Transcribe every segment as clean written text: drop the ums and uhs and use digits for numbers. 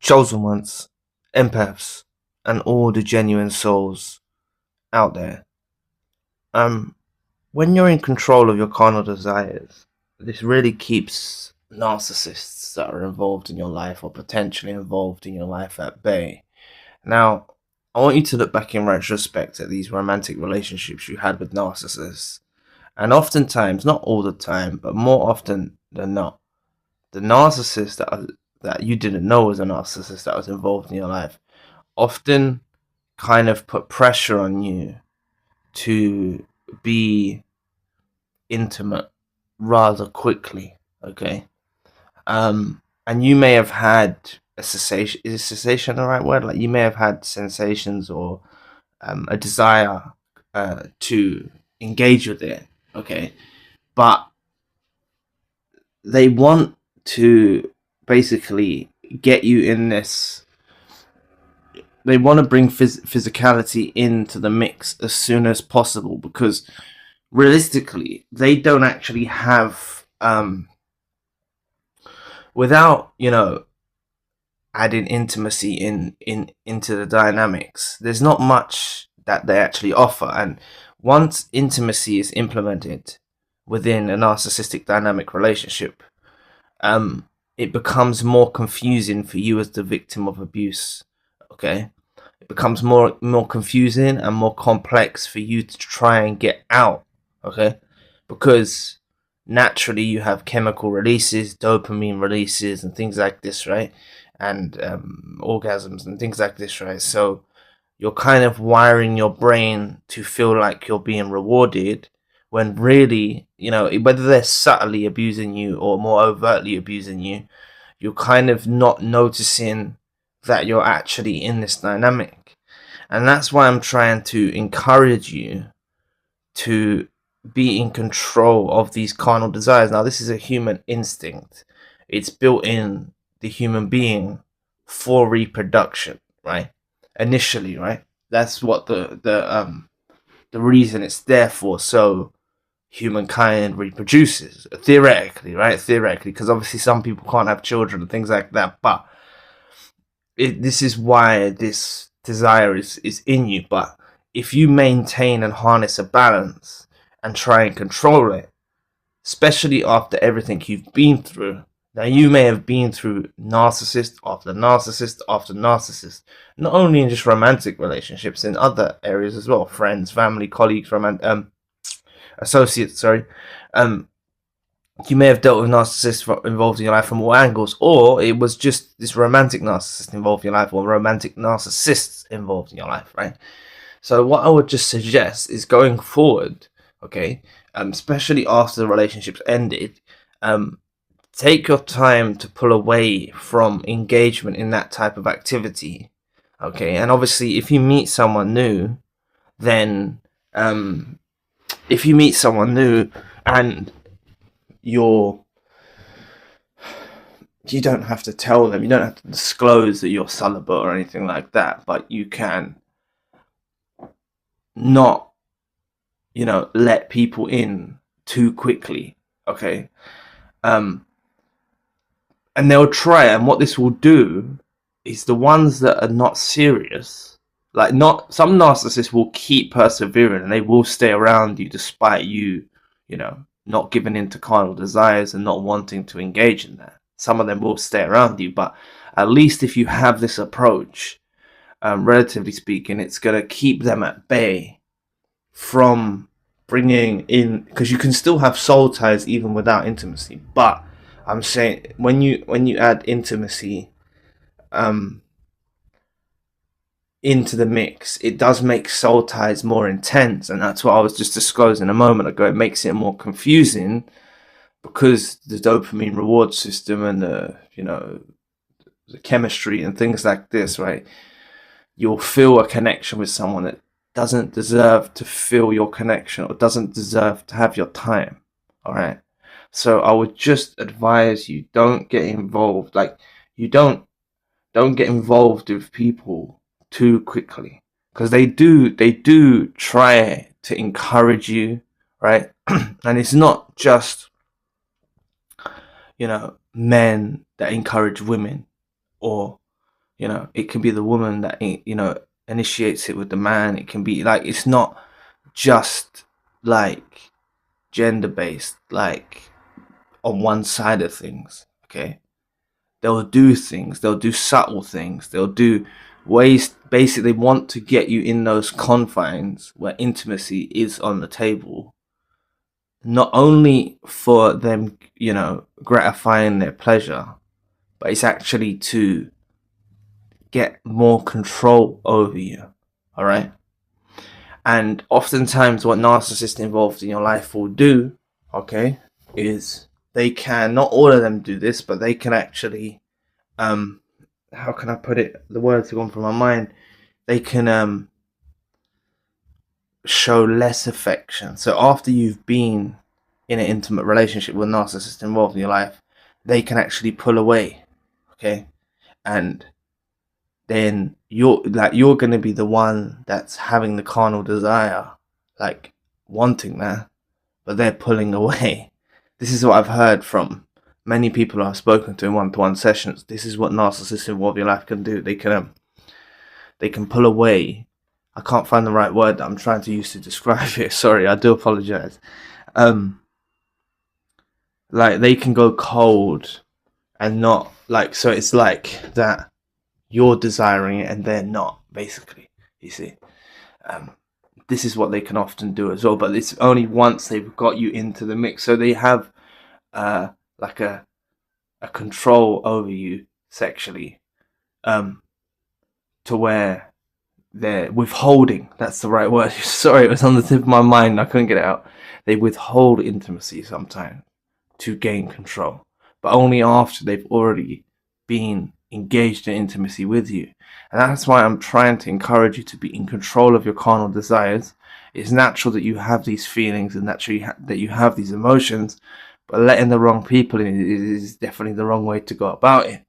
chosen ones, empaths, and all the genuine souls out there. Um, when you're in control of your carnal desires, this really keeps narcissists that are involved in your life or potentially involved in your life at bay. Now, I want you to look back in retrospect at these romantic relationships you had with narcissists. And oftentimes, not all the time, but more often than not, the narcissist that you didn't know was a narcissist that was involved in your life often kind of put pressure on you to be intimate rather quickly. Okay. And you may have had a cessation. Is cessation the right word? Like you may have had sensations or a desire to engage with it. Okay. But they want to basically get you in this. They want to bring physicality into the mix as soon as possible because realistically, they don't actually have, without adding intimacy into the dynamics. There's not much that they actually offer, and once intimacy is implemented within a narcissistic dynamic relationship, it becomes more confusing for you as the victim of abuse. Okay, it becomes more confusing and more complex for you to try and get out. Okay, because naturally you have chemical releases, dopamine releases, and things like this, right? And orgasms and things like this, right? So you're kind of wiring your brain to feel like you're being rewarded when really, whether they're subtly abusing you or more overtly abusing you, you're kind of not noticing that you're actually in this dynamic. And that's why I'm trying to encourage you to be in control of these carnal desires. Now, this is a human instinct. It's built in the human being for reproduction, right? Initially, right? That's what the reason it's there for. So humankind reproduces theoretically, right? Theoretically, because obviously some people can't have children and things like that. But this is why this desire is in you. But if you maintain and harness a balance and try and control it, especially after everything you've been through. Now, you may have been through narcissist after narcissist after narcissist, not only in just romantic relationships, in other areas as well, friends, family, colleagues, associates, sorry. You may have dealt with narcissists involved in your life from all angles, or it was just this romantic narcissist involved in your life, or romantic narcissists involved in your life, right? So what I would just suggest is going forward, okay, especially after the relationship's ended, take your time to pull away from engagement in that type of activity, okay? And obviously, if you meet someone new, then if you meet someone new and you don't have to tell them, you don't have to disclose that you're celibate or anything like that, but you can not, let people in too quickly, okay? And they'll try, and what this will do is the ones that are not serious, like not some narcissists will keep persevering and they will stay around you despite you, not giving in to carnal desires and not wanting to engage in that. Some of them will stay around you, but at least if you have this approach, relatively speaking, it's going to keep them at bay from bringing in, because you can still have soul ties even without intimacy. But I'm saying when you add intimacy into the mix, it does make soul ties more intense, and that's what I was just disclosing a moment ago. It makes it more confusing because the dopamine reward system and the chemistry and things like this, right? You'll feel a connection with someone that doesn't deserve to feel your connection or doesn't deserve to have your time. All right. So I would just advise you, don't get involved. Like, you don't get involved with people too quickly, because they do try to encourage you, right? And it's not just men that encourage women, or You know, it can be the woman that, you know, initiates it with the man. It can be like, it's not just like gender based, like on one side of things. Okay, they'll do things, they'll do subtle things, they'll do ways, basically want to get you in those confines where intimacy is on the table, not only for them, you know, gratifying their pleasure, but it's actually to get more control over you. All right. And oftentimes, what narcissists involved in your life will do, okay, is they can, not all of them do this, but they can actually, how can I put it? The words have gone from my mind. They can show less affection. So after you've been in an intimate relationship with a narcissist involved in your life, they can actually pull away, okay, and then you're going to be the one that's having the carnal desire, like wanting that, but they're pulling away. This is what I've heard from many people I've spoken to in one-to-one sessions. This is what narcissists involved in your life can do. They can pull away. I can't find the right word that I'm trying to use to describe it. Sorry, I do apologize. Like they can go cold and not like, so it's like that you're desiring it and they're not, basically, you see. This is what they can often do as well, but it's only once they've got you into the mix. So they have like a control over you sexually, to where they're withholding. That's the right word. Sorry, it was on the tip of my mind. I couldn't get it out. They withhold intimacy sometimes to gain control, but only after they've already been engaged in intimacy with you. And that's why I'm trying to encourage you to be in control of your carnal desires. It's natural that you have these feelings and naturally that you have these emotions, but letting the wrong people in is definitely the wrong way to go about it.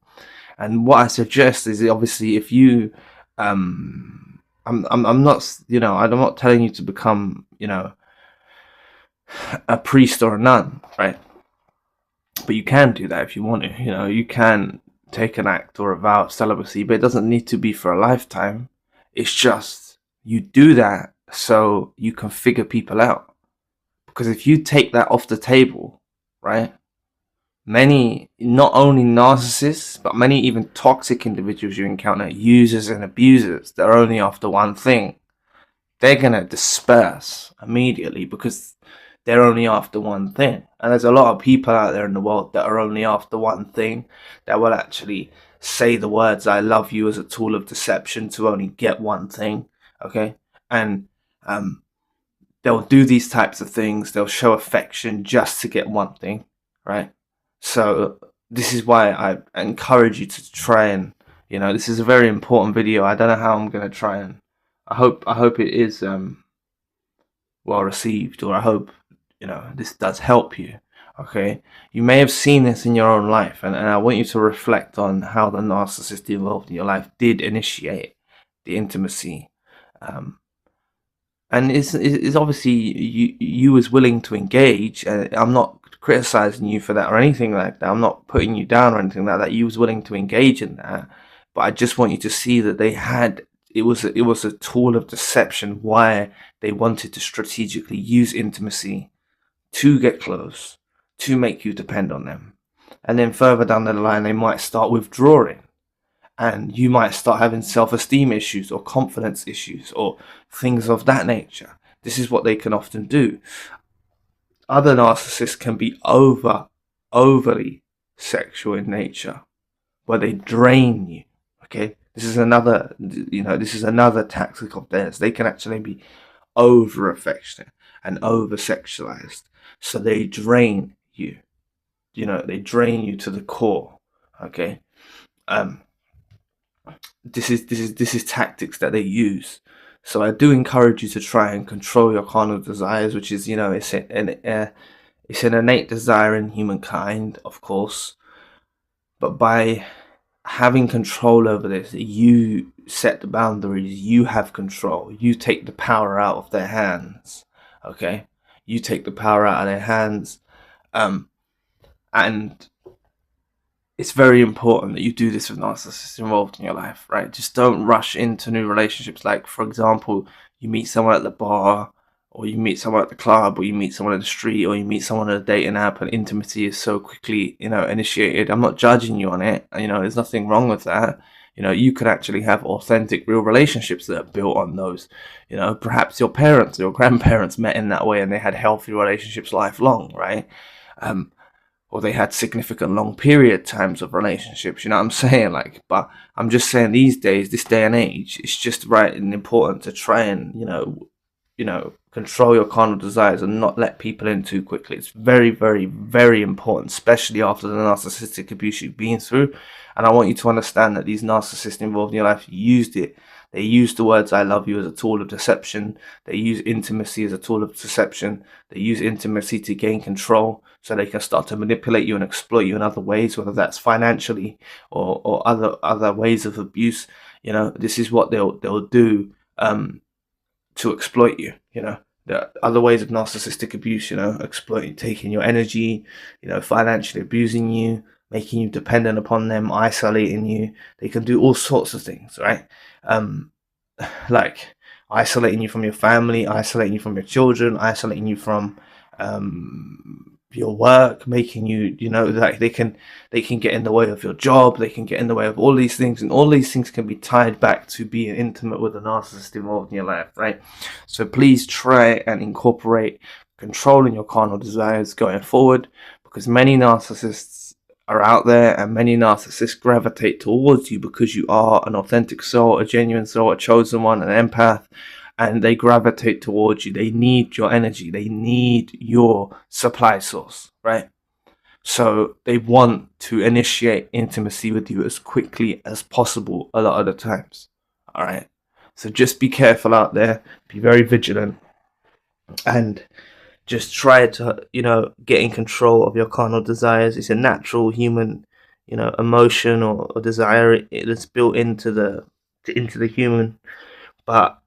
And what I suggest is, obviously, if you I'm not, you know, I'm not telling you to become, you know, a priest or a nun, right? But you can do that if you want to. You know, you can take an act or a vow of celibacy, but it doesn't need to be for a lifetime. It's just you do that so you can figure people out. Because if you take that off the table, right? Many, not only narcissists, but many even toxic individuals you encounter, users and abusers, they're only after one thing. They're going to disperse immediately because they're only after one thing. And there's a lot of people out there in the world that are only after one thing, that will actually say the words "I love you" as a tool of deception to only get one thing, okay? And they'll do these types of things. They'll show affection just to get one thing, right? So this is why I encourage you to try and, you know, this is a very important video. I don't know how I'm going to try and, I hope it is well received, or I hope, you know, this does help you. Okay, you may have seen this in your own life, and I want you to reflect on how the narcissist involved in your life did initiate the intimacy, and it's obviously you was willing to engage. I'm not criticizing you for that or anything like that. I'm not putting you down or anything like that. You was willing to engage in that, but I just want you to see that they had, it was a tool of deception why they wanted to strategically use intimacy to get close, to make you depend on them. And then further down the line, they might start withdrawing. And you might start having self-esteem issues or confidence issues or things of that nature. This is what they can often do. Other narcissists can be overly sexual in nature, where they drain you. Okay, this is another, this is another tactic of theirs. They can actually be over affectionate and over sexualized, so they drain you. They drain you to the core. Okay, this is tactics that they use. So I do encourage you to try and control your carnal desires, which is, it's an innate desire in humankind, of course. But by having control over this, you set the boundaries. You have control. You take the power out of their hands. Okay, you take the power out of their hands, and it's very important that you do this with narcissists involved in your life, right? Just don't rush into new relationships. Like, for example, you meet someone at the bar, or you meet someone at the club, or you meet someone in the street, or you meet someone on a dating app, and intimacy is so quickly, initiated. I'm not judging you on it. There's nothing wrong with that. You could actually have authentic, real relationships that are built on those. Perhaps your parents, your grandparents met in that way, and they had healthy relationships lifelong, right? Or they had significant long period times of relationships, you know what I'm saying? But I'm just saying these days, this day and age, it's just right and important to try and, control your carnal desires and not let people in too quickly. It's very, very, very important, especially after the narcissistic abuse you've been through. And I want you to understand that these narcissists involved in your life used it. They use the words "I love you" as a tool of deception. They use intimacy as a tool of deception. They use intimacy to gain control so they can start to manipulate you and exploit you in other ways, whether that's financially or other ways of abuse. This is what they'll do to exploit you. There are other ways of narcissistic abuse, exploiting, taking your energy, financially abusing you, making you dependent upon them, isolating you. They can do all sorts of things, right? Like isolating you from your family, isolating you from your children, isolating you from your work, making you, like they can get in the way of your job, they can get in the way of all these things, and all these things can be tied back to being intimate with a narcissist involved in your life, right? So please try and incorporate controlling your carnal desires going forward, because many narcissists are out there, and many narcissists gravitate towards you because you are an authentic soul, a genuine soul, a chosen one, an empath, and they gravitate towards you. They need your energy. They need your supply source, right? So they want to initiate intimacy with you as quickly as possible a lot of the times, all right? So just be careful out there. Be very vigilant. And just try to, get in control of your carnal desires. It's a natural human, emotion or desire. It's built into the human. But,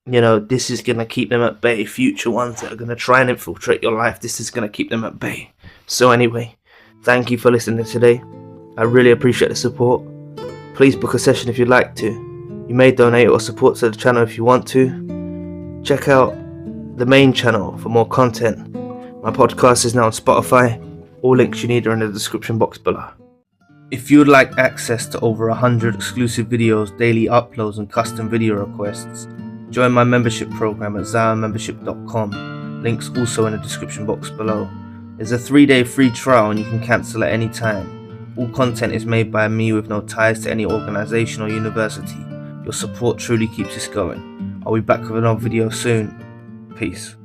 this is going to keep them at bay. Future ones that are going to try and infiltrate your life, this is going to keep them at bay. So anyway, thank you for listening today. I really appreciate the support. Please book a session if you'd like to. You may donate or support to the channel if you want to. Check out the main channel for more content. My podcast is now on Spotify. All links you need are in the description box below. If you would like access to over 100 exclusive videos, daily uploads and custom video requests, join my membership program at zionmembership.com. Links also in the description box below. There's a 3-day free trial and you can cancel at any time. All content is made by me with no ties to any organisation or university. Your support truly keeps us going. I'll be back with another video soon. Peace.